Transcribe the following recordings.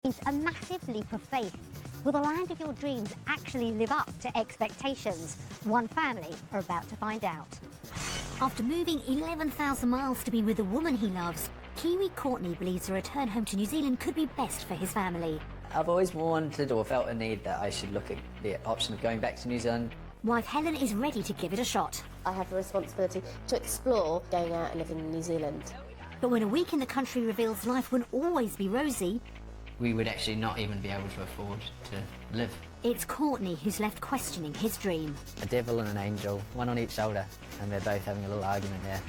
It's a massive leap of faith. Will the land of your dreams actually live up to expectations? One family are about to find out. After moving 11,000 miles to be with the woman he loves, Kiwi Courtney believes a return home to New Zealand could be best for his family. I've always wanted or felt a need that I should look at the option of going back to New Zealand. Wife Helen is ready to give it a shot. I have a responsibility to explore going out and living in New Zealand. But when a week in the country reveals life won't always be rosy, We would actually not even be able to afford to live. it's Courtney who's left questioning his dream. A devil and an angel, one on each shoulder, and they're both having a little argument there.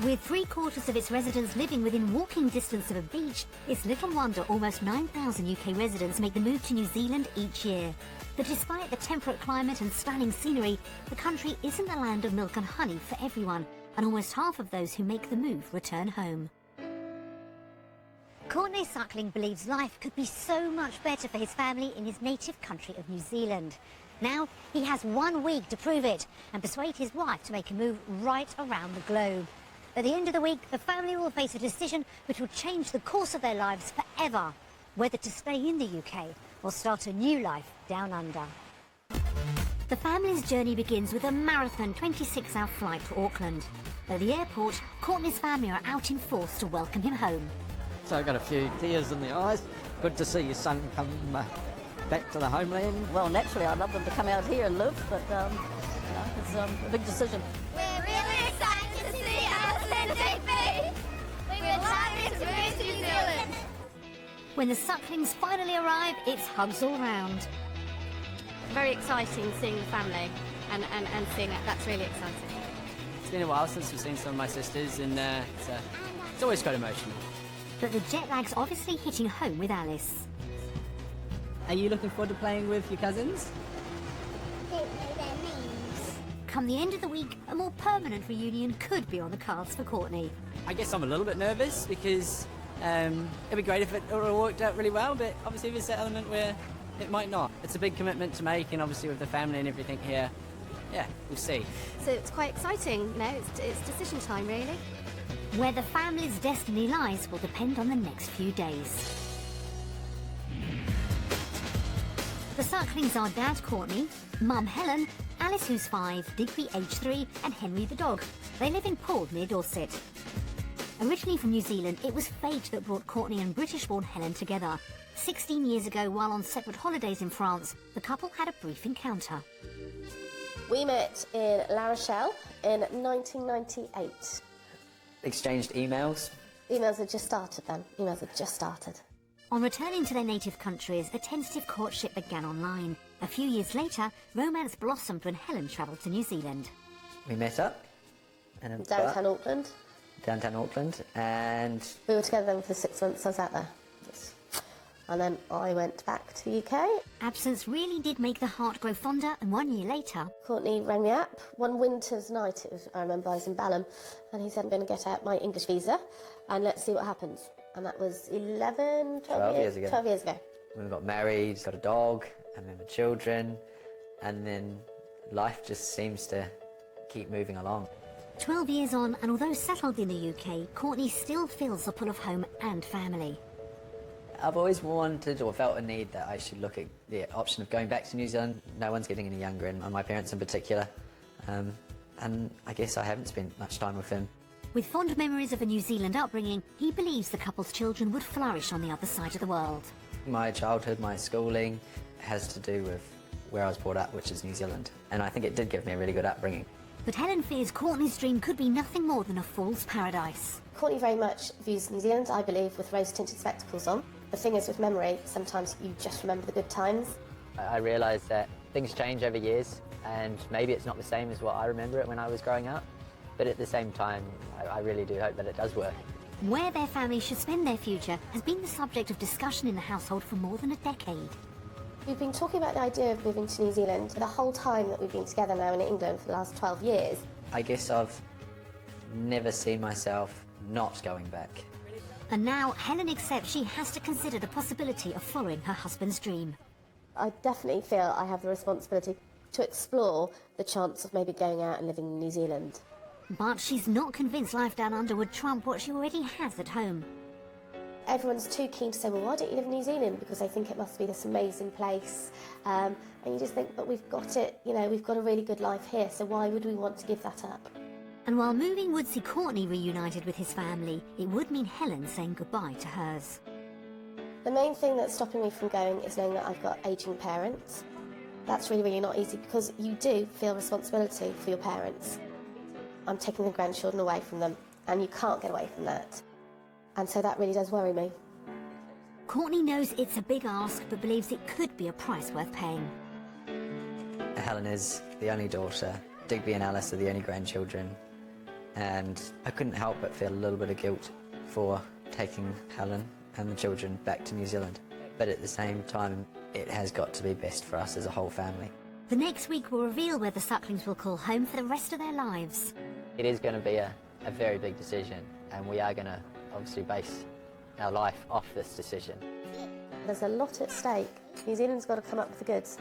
With 3/4 of its residents living within walking distance of a beach, it's little wonder almost 9,000 UK residents make the move to New Zealand each year. But despite the temperate climate and stunning scenery, the country isn't the land of milk and honey for everyone, and almost half of those who make the move return home. Courtney Suckling believes life could be so much better for his family in his native country of New Zealand. Now he has 1 week to prove it and persuade his wife to make a move right around the globe. At the end of the week, the family will face a decision which will change the course of their lives forever, whether to stay in the UK or start a new life down under. The family's journey begins with a marathon 26-hour flight to Auckland. At the airport, Courtney's family are out in force to welcome him home. So I got a few tears in the eyes. Good to see your son come back to the homeland. Well, naturally, I'd love them to come out here and live, but it's a big decision. We're really excited to see us in TV. We're excited to move to New Zealand. When the Sucklings finally arrive, it's hugs all round. Very exciting seeing the family and seeing that. That's really exciting. It's been a while since we've seen some of my sisters, and it's always quite emotional. But the jet lag's obviously hitting home with Alice. Are you looking forward to playing with your cousins? Come the end of the week, a more permanent reunion could be on the cards for Courtney. I guess I'm a little bit nervous because it'd be great if it all worked out really well, but obviously there's that element where it might not. It's a big commitment to make, and obviously with the family and everything here, yeah, we'll see. So it's quite exciting, you know, it's decision time really. Where the family's destiny lies will depend on the next few days. The Sucklings are Dad Courtney, Mum Helen, Alice who's 5, Digby age 3 and Henry the dog. They live in Poole near Dorset. Originally from New Zealand, it was fate that brought Courtney and British-born Helen together. 16 years ago, while on separate holidays in France, the couple had a brief encounter. We met in La Rochelle in 1998. Exchanged emails. Emails had just started then. Emails had just started. On returning to their native countries, a tentative courtship began online. A few years later, romance blossomed when Helen travelled to New Zealand. We met up in a Downtown bar, Auckland. downtown Auckland, and We were together then for 6 months. I was out there. And then I went back to the UK. Absence really did make the heart grow fonder, and 1 year later, Courtney rang me up one winter's night. I remember I was in Balham, and he said, I'm going to get out my English visa and let's see what happens. And that was 12 years ago. 12 years ago. we got married, got a dog, and then the children, and then life just seems to keep moving along. 12 years on, and although settled in the UK, Courtney still feels the pull of home and family. I've always wanted or felt a need that I should look at the option of going back to New Zealand. No one's getting any younger, and my parents in particular. And I guess I haven't spent much time with them. With fond memories of a New Zealand upbringing, he believes the couple's children would flourish on the other side of the world. My childhood, my schooling, has to do with where I was brought up, which is New Zealand. And I think it did give me a really good upbringing. But Helen fears Courtney's dream could be nothing more than a fool's paradise. Courtney very much views New Zealand, I believe, with rose-tinted spectacles on. The thing is, with memory, sometimes you just remember the good times. I realised that things change over years, and maybe it's not the same as what I remember it when I was growing up. But at the same time, I really do hope that it does work. Where their family should spend their future has been the subject of discussion in the household for more than a decade. We've been talking about the idea of moving to New Zealand the whole time that we've been together now in England for the last 12 years. I guess I've never seen myself not going back. And now Helen accepts she has to consider the possibility of following her husband's dream. I definitely feel I have the responsibility to explore the chance of maybe going out and living in New Zealand. But she's not convinced life down under would trump what she already has at home. Everyone's too keen to say, well, why don't you live in New Zealand? Because they think it must be this amazing place. And you just think, but we've got it, you know, we've got a really good life here, so why would we want to give that up? And while moving would see Courtney reunited with his family, it would mean Helen saying goodbye to hers. The main thing that's stopping me from going is knowing that I've got ageing parents. That's really, really not easy because you do feel responsibility for your parents. I'm taking the grandchildren away from them, and you can't get away from that. And so that really does worry me. Courtney knows it's a big ask, but believes it could be a price worth paying. Helen is the only daughter. Digby and Alice are the only grandchildren. And I couldn't help but feel a little bit of guilt for taking Helen and the children back to New Zealand. But at the same time, it has got to be best for us as a whole family. The next week will reveal where the Sucklings will call home for the rest of their lives. It is going to be a very big decision, and we are going to obviously base our life off this decision. There's a lot at stake. New Zealand's got to come up with the goods.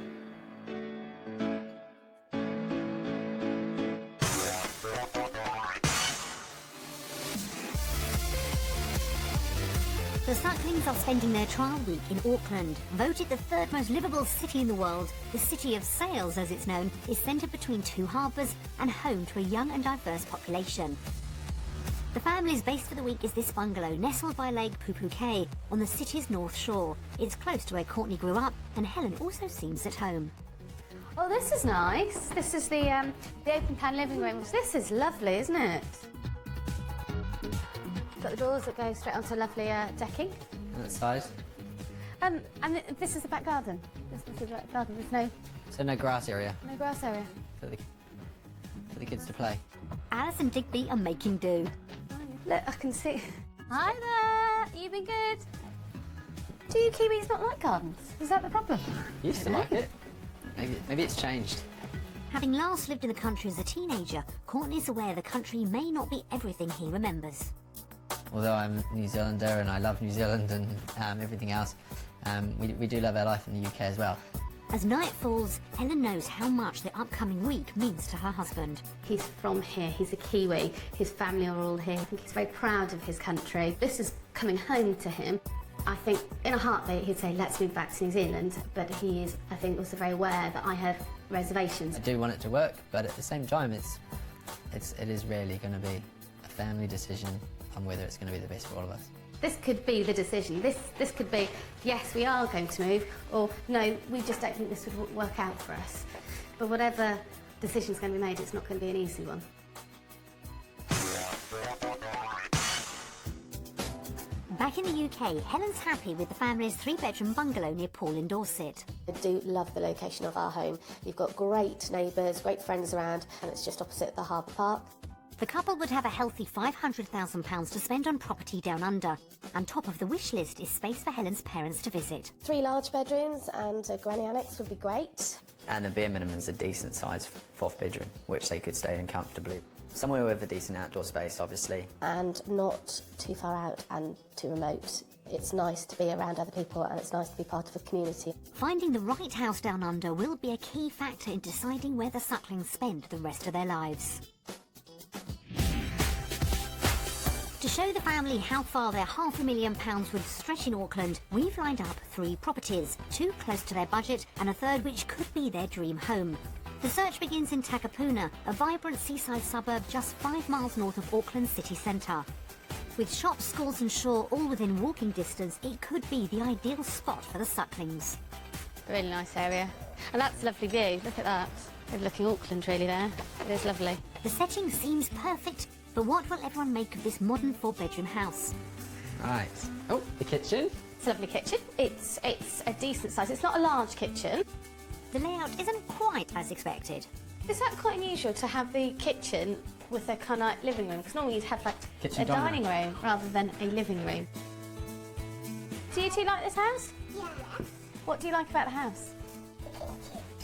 The Sucklings are spending their trial week in Auckland. Voted the third most livable city in the world, the city of sails as it's known, is centred between two harbours and home to a young and diverse population. The family's base for the week is this bungalow nestled by Lake Pupu Cay on the city's north shore. It's close to where Courtney grew up, and Helen also seems at home. Oh, this is nice. This is the open plan living room. This is lovely, isn't it? Got the doors that go straight onto lovely decking. And that size? And this is the back garden. This is the back garden. There's So no grass area no grass area. for the kids to play. Alice and Digby are making do. Look, I can see. Hi there. You been good? Do you Kiwis not like gardens? Is that the problem? Used to like it. Maybe it's changed. Having last lived in the country as a teenager, Courtney's aware the country may not be everything he remembers. Although I'm a New Zealander and I love New Zealand and everything else, we do love our life in the UK as well. As night falls, Helen knows how much the upcoming week means to her husband. He's from here, he's a Kiwi, his family are all here. I think he's very proud of his country. This is coming home to him. I think in a heartbeat he'd say, let's move back to New Zealand, but he is, I think, also very aware that I have reservations. I do want it to work, but at the same time, it is really going to be a family decision on whether it's going to be the best for all of us. This could be the decision. This could be, yes, we are going to move, or no, we just don't think this would work out for us. But whatever decision's going to be made, it's not going to be an easy one. Back in the UK, Helen's happy with the family's three-bedroom bungalow near Paul in Dorset. I do love the location of our home. We've got great neighbours, great friends around, and it's just opposite the harbour park. The couple would have a healthy £500,000 to spend on property down under. And top of the wish list is space for Helen's parents to visit. 3 large bedrooms and a granny annex would be great. And the bare minimum is a decent sized fourth bedroom, which they could stay in comfortably. Somewhere with a decent outdoor space, obviously. And not too far out and too remote. It's nice to be around other people and it's nice to be part of a community. Finding the right house down under will be a key factor in deciding where the Sucklings spend the rest of their lives. To show the family how far their £500,000 would stretch in Auckland, we've lined up 3 properties, 2 close to their budget and a third which could be their dream home. The search begins in Takapuna, a vibrant seaside suburb just 5 miles north of Auckland city centre. With shops, schools and shore all within walking distance, it could be the ideal spot for the Sucklings. Really nice area. And that's a lovely view, look at that. Overlooking Auckland really there. It is lovely. The setting seems perfect, but what will everyone make of this modern 4-bedroom house? Right. Oh, the kitchen. It's a lovely kitchen. It's a decent size. It's not a large kitchen. The layout isn't quite as expected. Is that quite unusual to have the kitchen with a kind of like living room? Because normally you'd have like Kitchen a dining room rather than a living room. Do you two like this house? Yeah. What do you like about the house?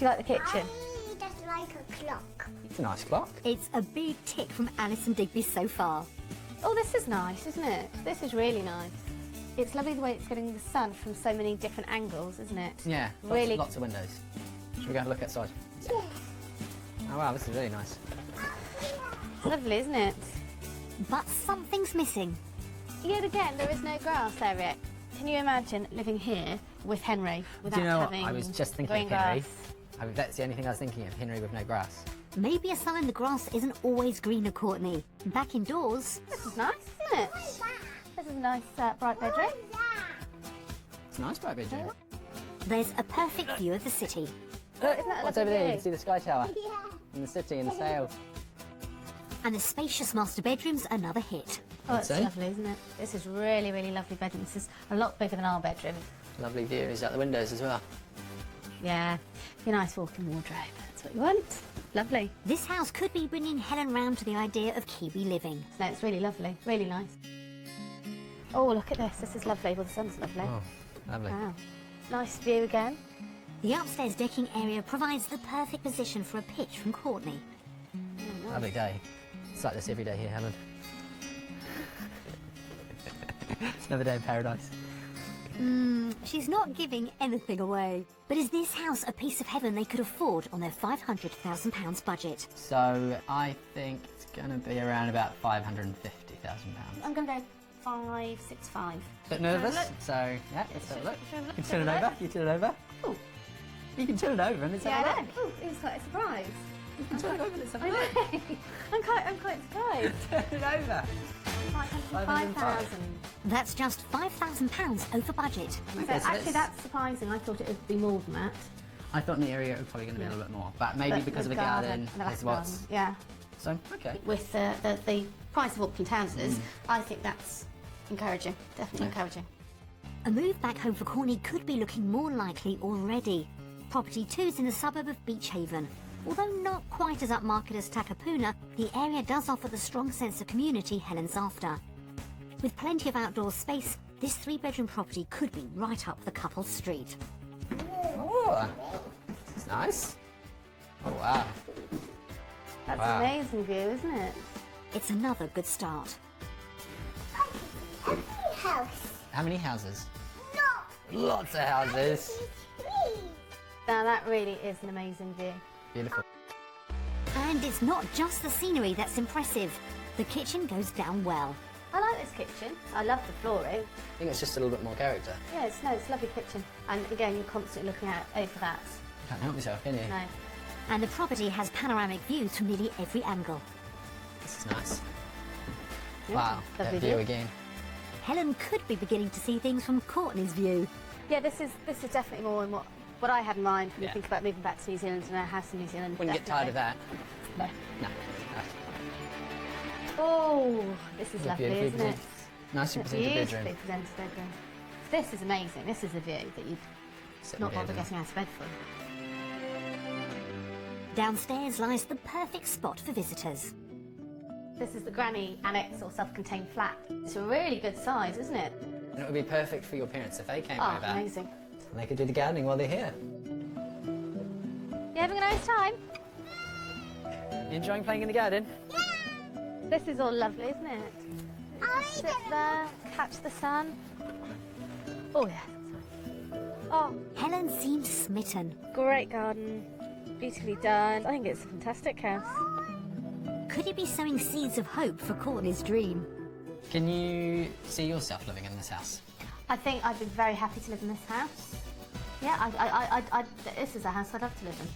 you like the kitchen? I just like a clock. It's a nice clock. It's a big tick from Alison Digby so far. Oh, this is nice, isn't it? This is really nice. It's lovely the way it's getting the sun from so many different angles, isn't it? Yeah, Really. lots of windows. Should we go and look outside? Oh wow, this is really nice. It's lovely, isn't it? But something's missing. Yet again, there is no grass, Eric. Can you imagine living here with Henry without Do you know what? having I was just thinking green of Henry. grass? I mean, that's the only thing I was thinking of, Henry with no grass. Maybe a sign the grass isn't always greener, Courtney. Back indoors, This is nice, isn't it? This is a nice bright bedroom. It's a nice bright bedroom. there's a perfect view of the city. Look, isn't that a What's lovely over there? You view? can see the sky tower and the city and the sail. And the spacious master bedroom's another hit. Oh, it's I'd say. lovely, isn't it? This is really, really lovely bedroom. This is a lot bigger than our bedroom. Lovely views out the windows as well. Yeah, your nice walk-in wardrobe. That's what you want. Lovely. This house could be bringing Helen round to the idea of Kiwi living. No, it's really lovely. Really nice. Oh, look at this. This is lovely. Well, the sun's lovely. Oh, lovely. Wow. Nice view again. The upstairs decking area provides the perfect position for a pitch from Courtney. Lovely day. It's like this every day here, Helen. Another day in paradise. She's not giving anything away. But is this house a piece of heaven they could afford on their £500,000 budget? So I think it's going to be around about £550,000. I'm going to go 565. Bit nervous, look. so yeah, let's have a look. Shall we look? You can turn it over. You turn it over. Ooh. You can turn it over and let's Yeah, have a I look. know. Ooh, it was quite a surprise. You can turn it over. Let's have a I look. know. I'm quite surprised. Turn it over. 505,000. That's just £5,000 over budget. So Okay, so actually, that's surprising. I thought it would be more than that. I thought in the area it was probably going to be a little bit more, but maybe But because the of the garden and the back is garden. what's. Yeah. So okay. With the price of Auckland houses, I think that's encouraging. Definitely encouraging. A move back home for Courtney could be looking more likely already. Property 2's in the suburb of Beach Haven. Although not quite as upmarket as Takapuna, the area does offer the strong sense of community Helen's after. With plenty of outdoor space, this 3-bedroom property could be right up the couple's street. Oh, this is nice. Oh wow. That's Wow. an amazing view, isn't it? It's another good start. House. How many houses? No. Lots of houses. Now that really is an amazing view. Beautiful. And it's not just the scenery that's impressive. The kitchen goes down well. I like this kitchen. I love the flooring. I think it's just a little bit more character. Yeah, it's a lovely kitchen. And again, you're constantly looking out over that. Can't help myself, can you? No. And the property has panoramic views from nearly every angle. This is nice. Yeah, Wow, that lovely view again. Helen could be beginning to see things from Courtney's view. Yeah, this is definitely more than what I had in mind when Yeah. you think about moving back to New Zealand and a house in New Zealand. Wouldn't get tired of that. No. No. Oh, this is It's a lovely, beautifully isn't it? Nicely It's a presented beautifully bedroom. presented bedroom. This is amazing. This is a view that you'd Sit not in bother bed getting out of bed for. Downstairs lies the perfect spot for visitors. This is the granny annex or self-contained flat. It's a really good size, isn't it? and it would be perfect for your parents if they came Oh, over. amazing. And they could do the gardening while they're here. You having a nice time? You enjoying playing in the garden? This is all lovely, isn't it? Sit there, catch the sun. Oh, yeah. Oh, Helen seemed smitten. great garden. Beautifully done. I think it's a fantastic house. Could he be sowing seeds of hope for Courtney's dream? Can you see yourself living in this house? I think I'd be very happy to live in this house. Yeah, this is a house I'd love to live in.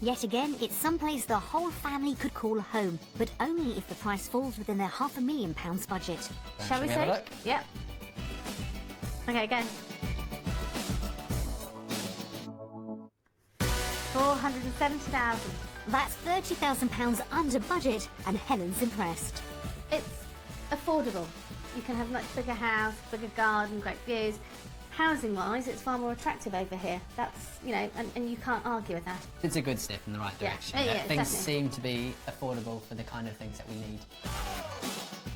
Yet again, it's someplace the whole family could call home, but only if the price falls within their £500,000 budget. Shall we have a see? look? Yep. Okay, again. 470,000. That's £30,000 under budget, and Helen's impressed. It's affordable. You can have a much bigger house, bigger garden, great views. Housing-wise, it's far more attractive over here. That's, you know, and you can't argue with that. It's a good step in the right Yeah. direction. Yeah, That yeah, things definitely. seem to be affordable for the kind of things that we need.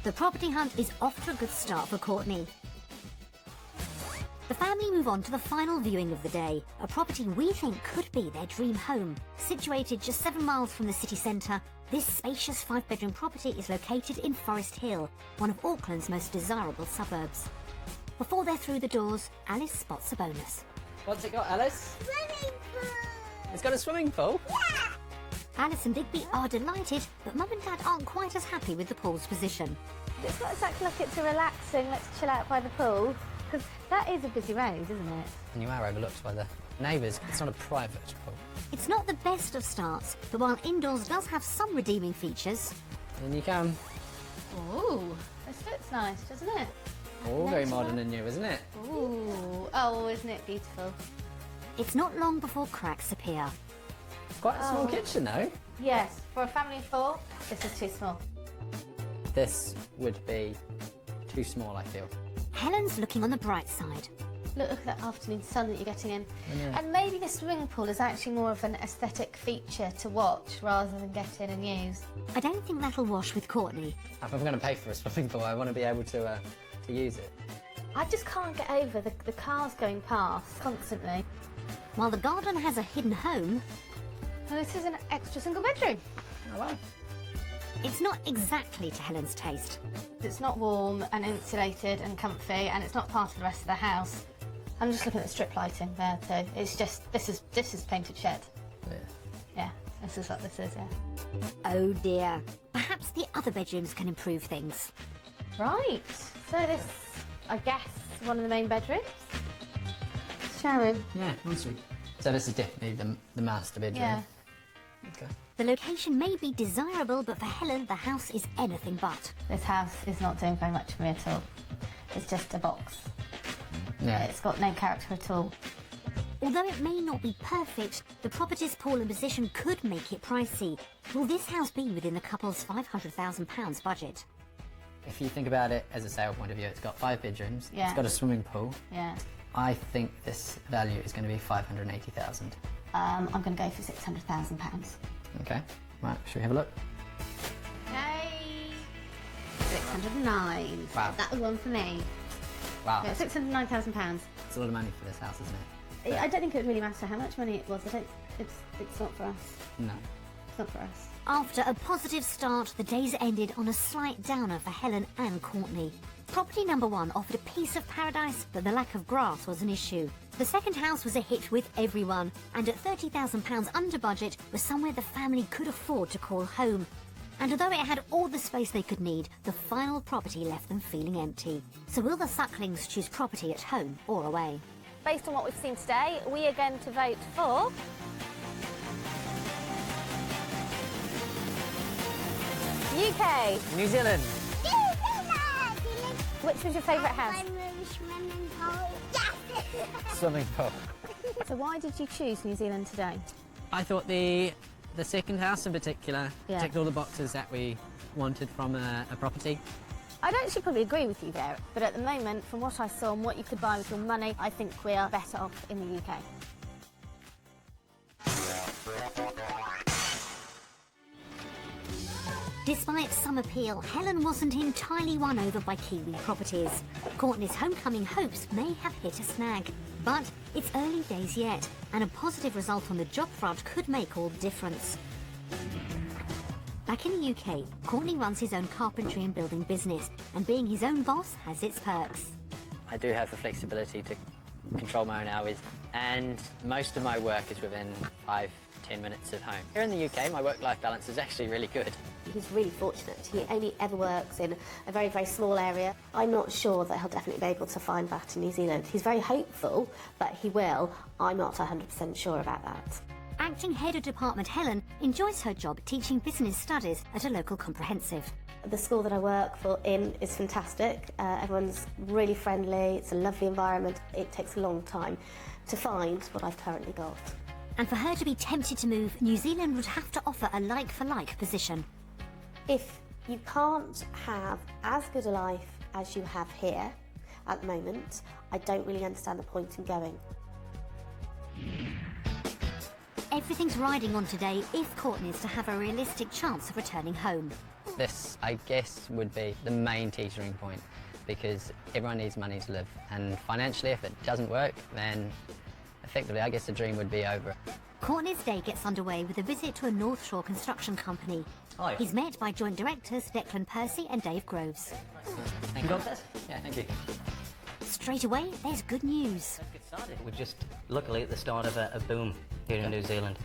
The The property hunt is off to a good start for Courtney. The family move on to the final viewing of the day, a property we think could be their dream home. Situated just 7 miles from the city centre, this spacious 5-bedroom property is located in Forest Hill, one of Auckland's most desirable suburbs. Before they're through the doors, Alice spots a bonus. What's it got, Alice? Swimming pool. It's got a swimming pool? Yeah. Alice and Digby are delighted, but Mum and Dad aren't quite as happy with the pool's position. It's not exactly like it's a relaxing, let's chill out by the pool, because that is a busy road, isn't it? And you are overlooked by the neighbours. It's not a private pool. It's not the best of starts, but while indoors does have some redeeming features, In you come. Ooh, this fits nice, doesn't it? All very modern and new, isn't it? Ooh, oh, isn't it beautiful? it's not long before cracks appear. It's quite a small kitchen, though. Yes, for a family of 4, this is too small. This would be too small, I feel. Helen's looking on the bright side. Look at that afternoon sun that you're getting in. And maybe the swimming pool is actually more of an aesthetic feature to watch rather than get in and use. I don't think that'll wash with Courtney. If I'm going to pay for a swimming pool, I want to be able to use it. I just can't get over the cars going past constantly. While the garden has a hidden home, And this is an extra single bedroom. Oh, wow. it's not exactly to Helen's taste. It's not warm and insulated and comfy, and it's not part of the rest of the house. I'm just looking at the strip lighting there too. It's just this is painted shed. Yeah. Yeah, this is what this is. Yeah. Oh dear. Perhaps the other bedrooms can improve things. Right. So this, I guess, one of the main bedrooms. Sharon. Yeah, ensuite. So this is definitely the master bedroom. Yeah. Okay. The location may be desirable, but for Helen, the house is anything but. This house is not doing very much for me at all. It's just a box. Yeah. It's got no character at all. Although it may not be perfect, the property's pool and position could make it pricey. Will this house be within the couple's £500,000 budget? If you think about it as a sale point of view, it's got 5 bedrooms. Yeah. It's got a swimming pool. Yeah. I think this value is going to be 580,000. I'm going to go for £600,000. Okay. Right. Should we have a look? Yay! 609. Wow. That was one for me. Wow. Yeah, £609,000. It's a lot of money for this house, isn't it? I don't think it would really matter how much money it was. It's not for us. No. It's not for us. After a positive start, the days ended on a slight downer for Helen and Courtney. Property number 1 offered a piece of paradise, but the lack of grass was an issue. The second house was a hit with everyone, and at £30,000 under budget was somewhere the family could afford to call home. And although it had all the space they could need, the final property left them feeling empty. So will the Sucklings choose property at home or away? Based on what we've seen today, we are going to vote for UK. New Zealand. Which was your favourite house? Swimming pool. Yes. Swimming pool. So why did you choose New Zealand today? I thought the second house in particular Yeah. ticked all the boxes that we wanted from a property. I'd actually probably agree with you there, but at the moment, from what I saw and what you could buy with your money, I think we are better off in the UK. Despite some appeal, Helen wasn't entirely won over by Kiwi properties. Courtney's homecoming hopes may have hit a snag. But it's early days yet, and a positive result on the job front could make all the difference. Back in the UK, Courtney runs his own carpentry and building business, and being his own boss has its perks. I do have the flexibility to control my own hours, and most of my work is within 5-10 minutes of home. Here in the UK, my work-life balance is actually really good. He's really fortunate. He only ever works in a very, very small area. I'm not sure that he'll definitely be able to find that in New Zealand. He's very hopeful that he will. I'm not 100% sure about that. Acting head of department Helen enjoys her job teaching business studies at a local comprehensive. The school that I work for in is fantastic. Everyone's really friendly. It's a lovely environment. It takes a long time to find what I've currently got. And for her to be tempted to move, New Zealand would have to offer a like-for-like position. If you can't have as good a life as you have here at the moment, I don't really understand the point in going. Everything's riding on today if Courtney is to have a realistic chance of returning home. This, I guess, would be the main teetering point. because everyone needs money to live, and financially, if it doesn't work, then effectively, I guess the dream would be over. Courtney's day gets underway with a visit to a North Shore construction company. Hi. He's met by joint directors Declan Percy and Dave Groves. Thank you. Yeah, thank you. Straight away, there's good news. Let's get started. We're just luckily at the start of a boom here in New Zealand.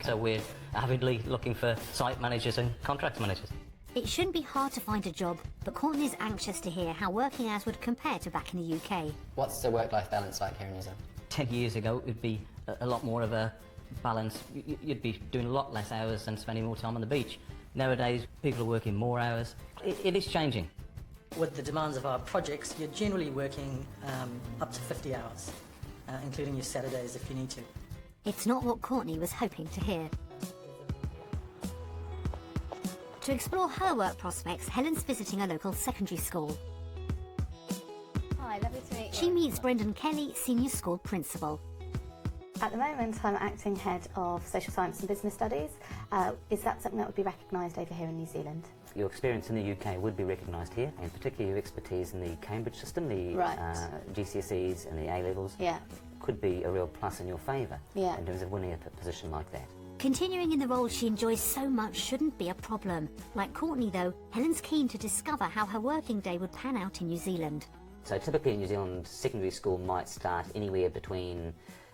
So we're avidly looking for site managers and contracts managers. It shouldn't be hard to find a job, but Courtney's anxious to hear how working hours would compare to back in the UK. What's the work-life balance like here in New Zealand? 10 years ago, it would be a lot more of a balance. You'd be doing a lot less hours and spending more time on the beach. Nowadays, people are working more hours. It is changing. With the demands of our projects, you're generally working up to 50 hours, including your Saturdays if you need to. It's not what Courtney was hoping to hear. To explore her work prospects, Helen's visiting a local secondary school. Hi, lovely to meet you. She meets Brendan Kelly, senior school principal. At the moment, I'm acting head of social science and business studies. Is that something that would be recognised over here in New Zealand? Your experience in the UK would be recognised here, and particularly your expertise in the Cambridge system, the Right. GCSEs and the A-levels, Yeah. could be a real plus in your favour Yeah. in terms of winning a position like that. Continuing in the role she enjoys so much shouldn't be a problem. Like Courtney, though, Helen's keen to discover how her working day would pan out in New Zealand. So typically in New Zealand, secondary school might start anywhere between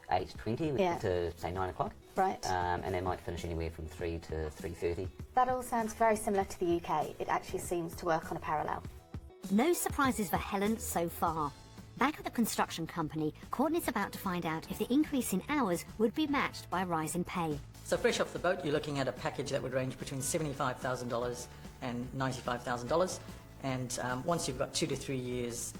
8:20 Yeah. to say 9 o'clock. Right. And they might finish anywhere from 3 to 3:30. That all sounds very similar to the UK. It actually seems to work on a parallel. No surprises for Helen so far. Back at the construction company, Courtney's about to find out if the increase in hours would be matched by a rise in pay. So fresh off the boat, you're looking at a package that would range between $75,000 and $95,000. And once you've got 2 to 3 years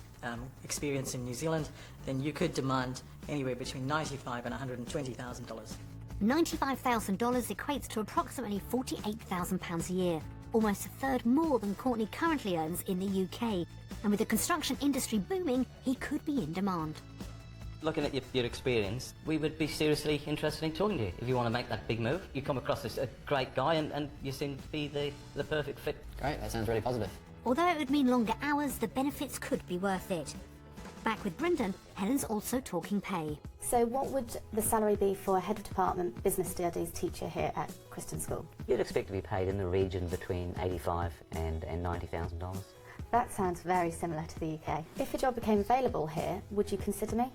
experience in New Zealand, then you could demand anywhere between $95,000 and $120,000. $95,000 equates to approximately £48,000 a year, almost a third more than Courtney currently earns in the UK. And with the construction industry booming, he could be in demand. Looking at your experience, we would be seriously interested in talking to you if you want to make that big move. You come across as a great guy and you seem to be the perfect fit. Great, that sounds really positive. Although it would mean longer hours, the benefits could be worth it. Back with Brendan, Helen's also talking pay. So what would the salary be for a head of department business studies teacher here at Christian School? You'd expect to be paid in the region between $85,000 and $90,000. That sounds very similar to the UK. If a job became available here, would you consider me?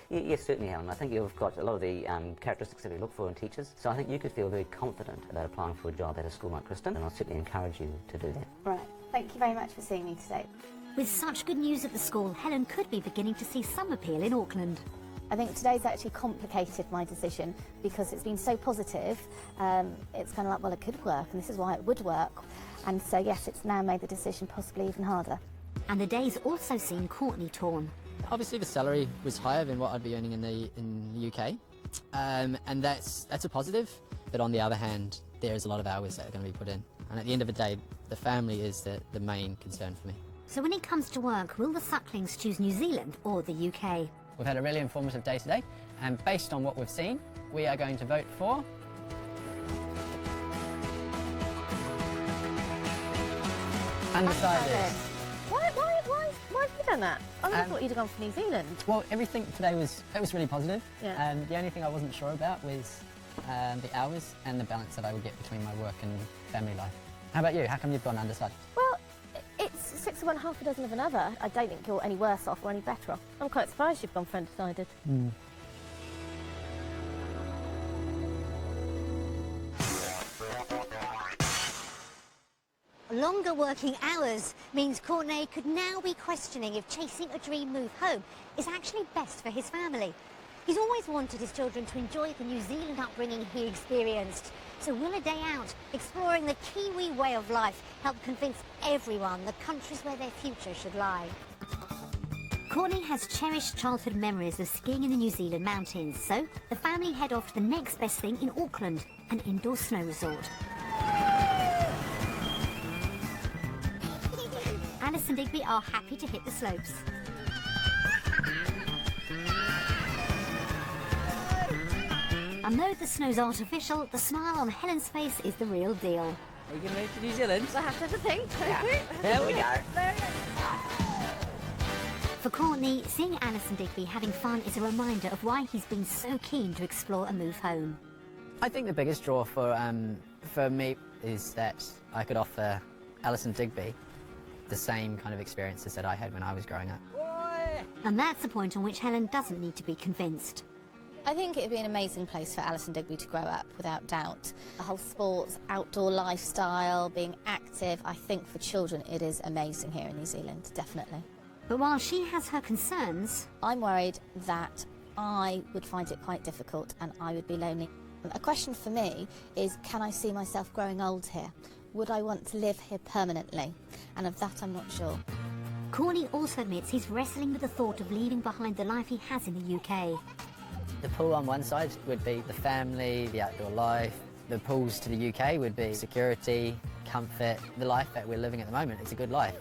Yes, certainly, Helen. I think you've got a lot of the characteristics that we look for in teachers, so I think you could feel very confident about applying for a job at a school like Kristen, and I'll certainly encourage you to do that. Right. Thank you very much for seeing me today. With such good news at the school, Helen could be beginning to see some appeal in Auckland. I think today's actually complicated my decision because it's been so positive. It's kind of like, well, it could work, and this is why it would work. And so, yes, it's now made the decision possibly even harder. And the day's also seen Courtney torn. Obviously, the salary was higher than what I'd be earning in the UK, and that's a positive. But on the other hand, there's a lot of hours that are going to be put in, and at the end of the day, the family is the main concern for me. So when it comes to work, will the Sucklings choose New Zealand or the UK? We've had a really informative day today, and based on what we've seen, we are going to vote for undecided. Why have you done that? I would have thought you'd have gone for New Zealand. Well, everything today was really positive. Yeah. The only thing I wasn't sure about was the hours and the balance that I would get between my work and family life. How about you? How come you've gone undecided? Well, it's 6 of one, half a dozen of another. I don't think you're any worse off or any better off. I'm quite surprised you've gone for undecided. Longer working hours means Courtney could now be questioning if chasing a dream move home is actually best for his family. He's always wanted his children to enjoy the New Zealand upbringing he experienced. So will a day out, exploring the Kiwi way of life, help convince everyone the country's where their future should lie? Courtney has cherished childhood memories of skiing in the New Zealand mountains, so the family head off to the next best thing in Auckland, an indoor snow resort. Alice and Digby are happy to hit the slopes. And though the snow's artificial, the smile on Helen's face is the real deal. Are you going to move to New Zealand? I have to think. Here we go. For Courtney, seeing Alison Digby having fun is a reminder of why he's been so keen to explore a move home. I think the biggest draw for me is that I could offer Alison Digby the same kind of experiences that I had when I was growing up. And that's the point on which Helen doesn't need to be convinced. I think it'd be an amazing place for Alison Digby to grow up, without doubt. The whole sports, outdoor lifestyle, being active, I think for children it is amazing here in New Zealand, definitely. But while she has her concerns, I'm worried that I would find it quite difficult and I would be lonely. A question for me is, can I see myself growing old here? Would I want to live here permanently? And of that I'm not sure. Courtney also admits he's wrestling with the thought of leaving behind the life he has in the UK. The pull on one side would be the family, the outdoor life. The pulls to the UK would be security, comfort. The life that we're living at the moment, it's a good life.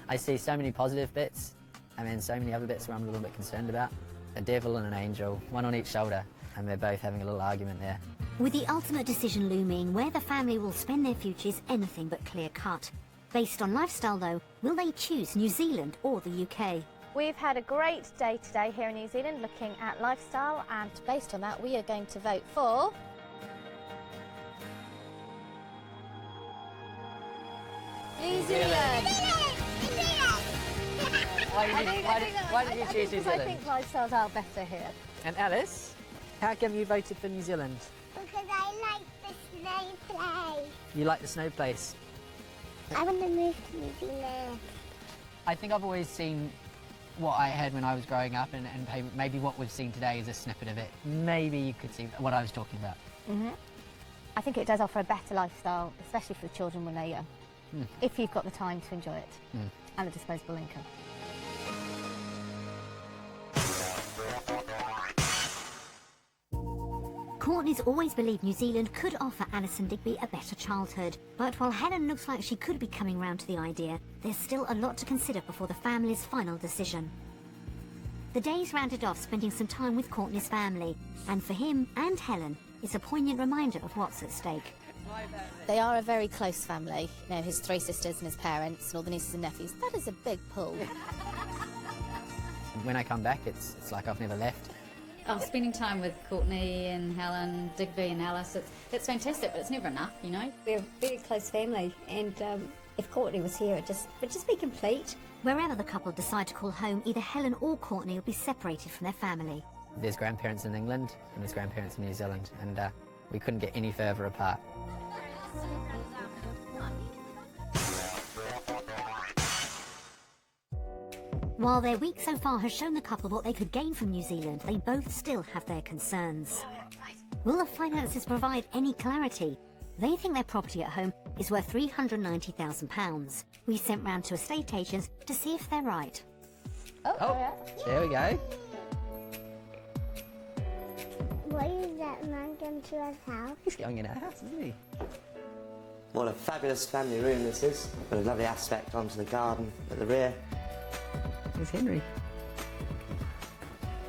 I see so many positive bits, and then so many other bits where I'm a little bit concerned about. A devil and an angel, one on each shoulder, and they're both having a little argument there. With the ultimate decision looming, where the family will spend their future is anything but clear-cut. Based on lifestyle, though, will they choose New Zealand or the UK? We've had a great day today here in New Zealand looking at lifestyle, and based on that we are going to vote for New Zealand. Why did you choose New I Zealand? think lifestyles are better here. And Alice, how come you voted for New Zealand? Because I like the snow place. You like the snow place? I want to move to New Zealand. I think I've always seen what I had when I was growing up, and maybe what we've seen today is a snippet of it. Maybe you could see what I was talking about. I think it does offer a better lifestyle, especially for the children when they're young, if you've got the time to enjoy it and a disposable income. Courtney's always believed New Zealand could offer Alison Digby a better childhood. But while Helen looks like she could be coming round to the idea, there's still a lot to consider before the family's final decision. The day's rounded off spending some time with Courtney's family, and for him and Helen, it's a poignant reminder of what's at stake. They are a very close family. You know, his 3 sisters and his parents and all the nieces and nephews. That is a big pull. When I come back, it's like I've never left. Oh, spending time with Courtney and Helen, Digby and Alice, it's fantastic, but it's never enough, you know? We're a very close family, and if Courtney was here, it'd just be complete. Wherever the couple decide to call home, either Helen or Courtney will be separated from their family. There's grandparents in England and there's grandparents in New Zealand, and we couldn't get any further apart. While their week so far has shown the couple what they could gain from New Zealand, they both still have their concerns. Will the finances provide any clarity? They think their property at home is worth £390,000. We sent round to estate agents to see if they're right. Oh, there we go. Why is that man going to our house? He's going in our house, isn't he? What a fabulous family room this is. Got a lovely aspect onto the garden at the rear. There's Henry.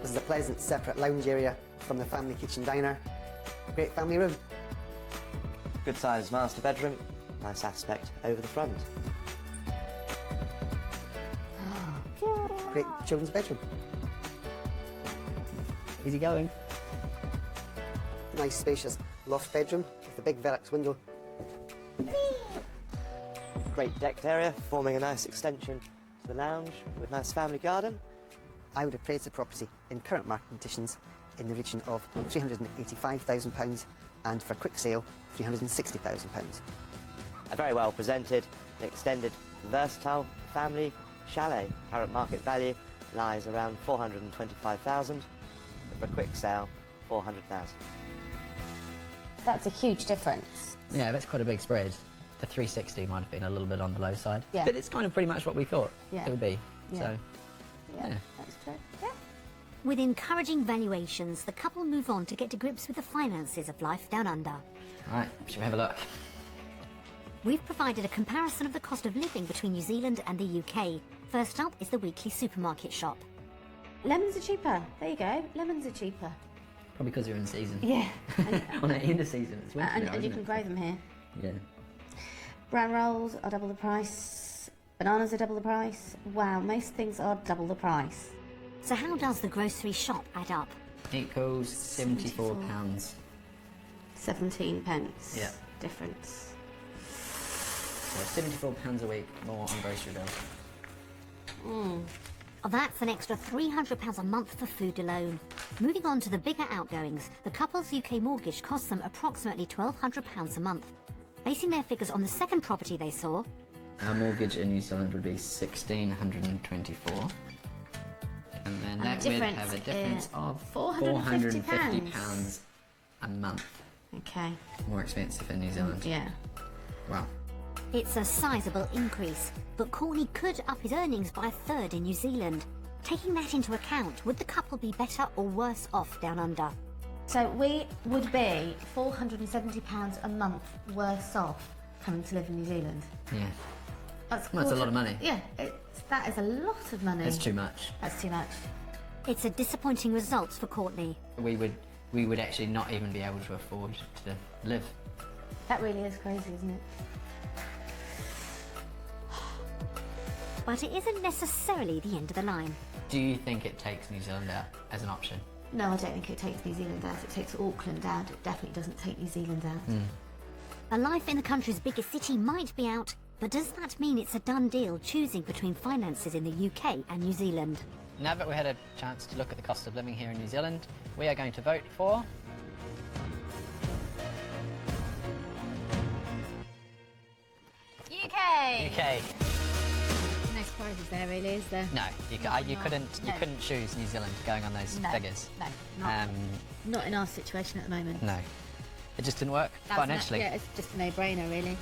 This is a pleasant separate lounge area from the family kitchen diner. Great family room. Good sized master bedroom. Nice aspect over the front. Great children's bedroom. Is he going? Nice spacious loft bedroom with a big Velux window. Great decked area, forming a nice extension to the lounge with nice family garden. I would appraise the property in current market conditions in the region of £385,000 and for quick sale £360,000. A very well presented, extended, versatile family chalet. Current market value lies around £425,000, but for quick sale £400,000. That's a huge difference. Yeah, that's quite a big spread. The 360 might have been a little bit on the low side, Yeah. but it's kind of pretty much what we thought Yeah. it would be. Yeah. So, yeah. That's true. Yeah. With encouraging valuations, the couple move on to get to grips with the finances of life down under. All right, should we have a look? We've provided a comparison of the cost of living between New Zealand and the UK. First up is the weekly supermarket shop. Lemons are cheaper. There you go. Lemons are cheaper. Probably because you're in season. Yeah. On the end of season, it's winter now, And you isn't can it? grow them here. Yeah. Brown rolls are double the price. Bananas are double the price. Wow, most things are double the price. So how does the grocery shop add up? Equals £74. 17 pence. Yeah. Difference. So £74 a week more on grocery bills. Oh, that's an extra £300 a month for food alone. Moving on to the bigger outgoings, the couple's UK mortgage costs them approximately £1,200 a month. Basing their figures on the second property they saw, our mortgage in New Zealand would be £1,624. And then that would have a difference of £450 a month. Okay. More expensive in New Zealand. Yeah. Wow. it's a sizable increase, but Courtney could up his earnings by a third in New Zealand. Taking that into account, would the couple be better or worse off down under? So we would be £470 a month worse off coming to live in New Zealand. Yeah. That's a lot of money. Yeah, that is a lot of money. That's too much. That's too much. It's a disappointing result for Courtney. We would actually not even be able to afford to live. That really is crazy, isn't it? But it isn't necessarily the end of the line. Do you think it takes New Zealand out as an option? No, I don't think it takes New Zealand out. It takes Auckland out. It definitely doesn't take New Zealand out. A life in the country's biggest city might be out, but does that mean it's a done deal choosing between finances in the UK and New Zealand? Now that we had a chance to look at the cost of living here in New Zealand, we are going to vote for... UK! No surprises there, really, is there? No, you couldn't choose New Zealand going on those figures. No, not in our situation at the moment. No, it just didn't work financially. Yeah, it's just a no-brainer, really.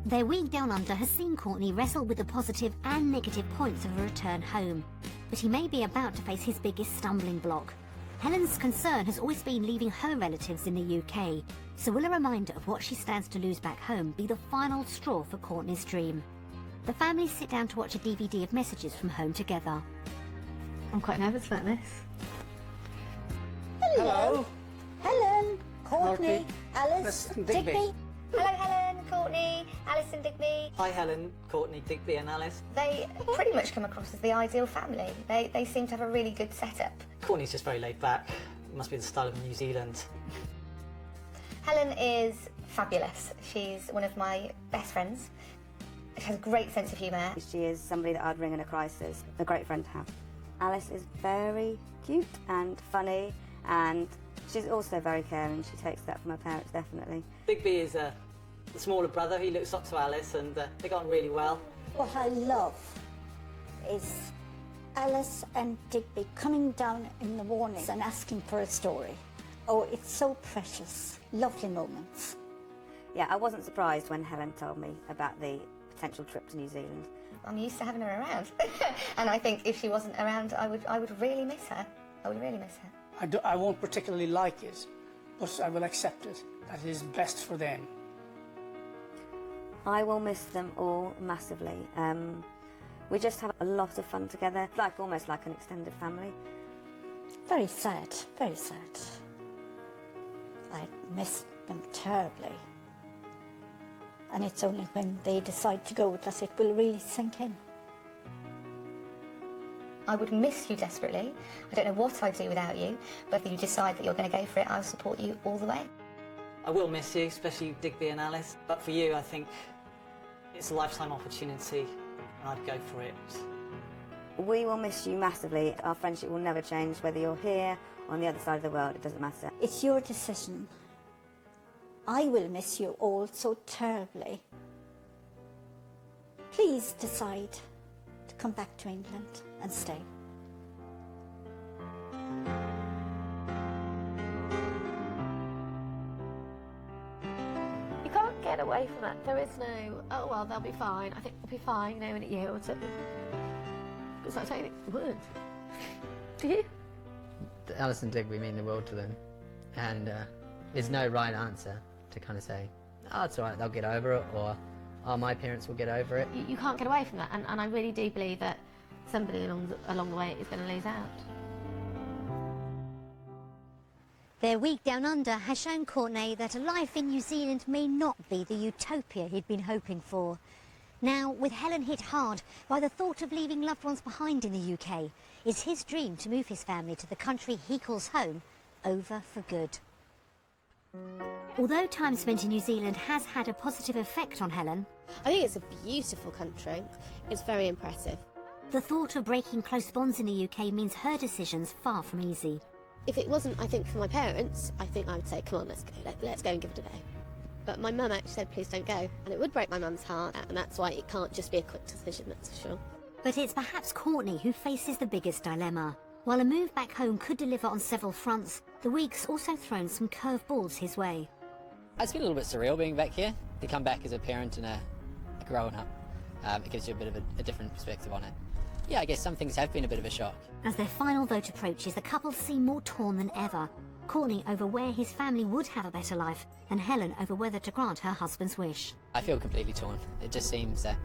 Their week down under has seen Courtney wrestle with the positive and negative points of a return home, but he may be about to face his biggest stumbling block. Helen's concern has always been leaving her relatives in the UK, so will a reminder of what she stands to lose back home be the final straw for Courtney's dream? The family sit down to watch a DVD of messages from home together. I'm quite nervous about this. Hello. Helen, Courtney, Alice, Digby. Hello, Helen, Courtney, Alice and Digby. Hi, Helen, Courtney, Digby and Alice. They pretty much come across as the ideal family. They seem to have a really good setup. Courtney's just very laid back. It must be the style of New Zealand. Helen is fabulous. She's one of my best friends. She has a great sense of humour. She is somebody that I'd ring in a crisis. A great friend to have. Alice is very cute and funny, and she's also very caring. She takes that from her parents, definitely. Digby is the smaller brother. He looks up to Alice, and they got on really well. What I love is Alice and Digby coming down in the mornings and asking for a story. Oh, it's so precious. Lovely moments. Yeah, I wasn't surprised when Helen told me about the potential trip to New Zealand. I'm used to having her around. And I think if she wasn't around, I would really miss her. I would really miss her. I won't particularly like it, but I will accept it. That is best for them. I will miss them all massively. We just have a lot of fun together, almost like an extended family. Very sad, very sad. I miss them terribly. And it's only when they decide to go that it will really sink in. I would miss you desperately. I don't know what I'd do without you, but if you decide that you're going to go for it, I'll support you all the way. I will miss you, especially Digby and Alice. But for you, I think it's a lifetime opportunity, and I'd go for it. We will miss you massively. Our friendship will never change, whether you're here or on the other side of the world, it doesn't matter. It's your decision. I will miss you all so terribly. Please decide to come back to England and stay. You can't get away from that. There is no, oh, well, they'll be fine. I think they'll be fine, you know, in a year or two. Because I don't think it would. Do you? Alice and Digby mean the world to them. And there's no right answer to kind of say, oh, it's all right, they'll get over it, or, oh, my parents will get over it. You can't get away from that, and I really do believe that somebody along the way is going to lose out. Their week down under has shown Courtney that a life in New Zealand may not be the utopia he'd been hoping for. Now, with Helen hit hard by the thought of leaving loved ones behind in the UK, it's his dream to move his family to the country he calls home over for good. Although time spent in New Zealand has had a positive effect on Helen, I think it's a beautiful country. It's very impressive. the thought of breaking close bonds in the UK means her decision's far from easy. If it wasn't, I think, for my parents, I think I would say, come on, let's go, let's go and give it a go. But my mum actually said, please don't go. And it would break my mum's heart, and that's why it can't just be a quick decision, that's for sure. But it's perhaps Courtney who faces the biggest dilemma. While a move back home could deliver on several fronts, the week's also thrown some curveballs his way. It's been a little bit surreal being back here. To come back as a parent and a grown up, it gives you a bit of a different perspective on it. Yeah, I guess some things have been a bit of a shock. As their final vote approaches, the couple seem more torn than ever. Courtney over where his family would have a better life, and Helen over whether to grant her husband's wish. I feel completely torn. It just seems that,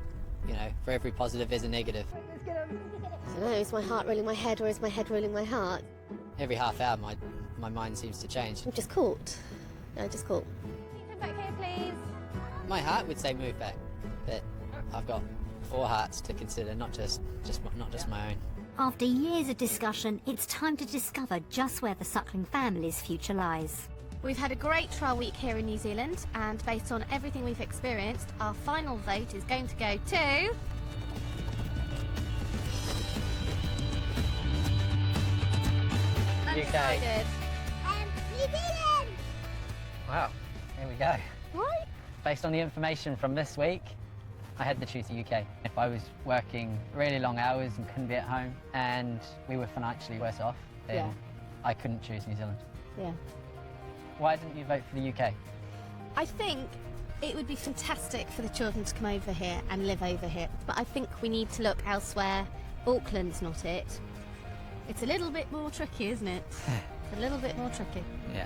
you know, for every positive there's a negative. I don't know, is my heart ruling my head or is my head ruling my heart? Every half hour my mind seems to change. I'm just caught. No, just caught. Come back here, please. My heart would say move back, but I've got 4 hearts to consider, not just my own. After years of discussion, it's time to discover just where the Suckling family's future lies. We've had a great trial week here in New Zealand, and based on everything we've experienced, our final vote is going to go to... UK. New Zealand! Wow, here we go. What? Based on the information from this week, I had to choose the UK. If I was working really long hours and couldn't be at home and we were financially worse off, then I couldn't choose New Zealand. Yeah. Why didn't you vote for the UK? I think it would be fantastic for the children to come over here and live over here, but I think we need to look elsewhere. Auckland's not it. It's a little bit more tricky, isn't it? It's a little bit more tricky. Yeah.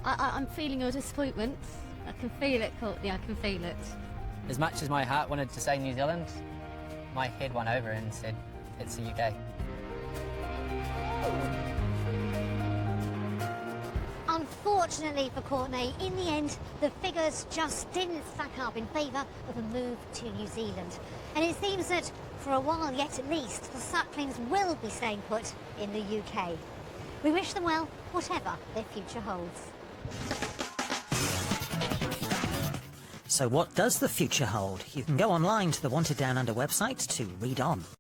I'm feeling your disappointment. I can feel it, Courtney, I can feel it. As much as my heart wanted to say New Zealand, my head won over and said it's the UK. Unfortunately for Courtney, in the end, the figures just didn't stack up in favour of a move to New Zealand. And it seems that, for a while yet at least, the Sucklings will be staying put in the UK. We wish them well, whatever their future holds. So what does the future hold? You can go online to the Wanted Down Under website to read on.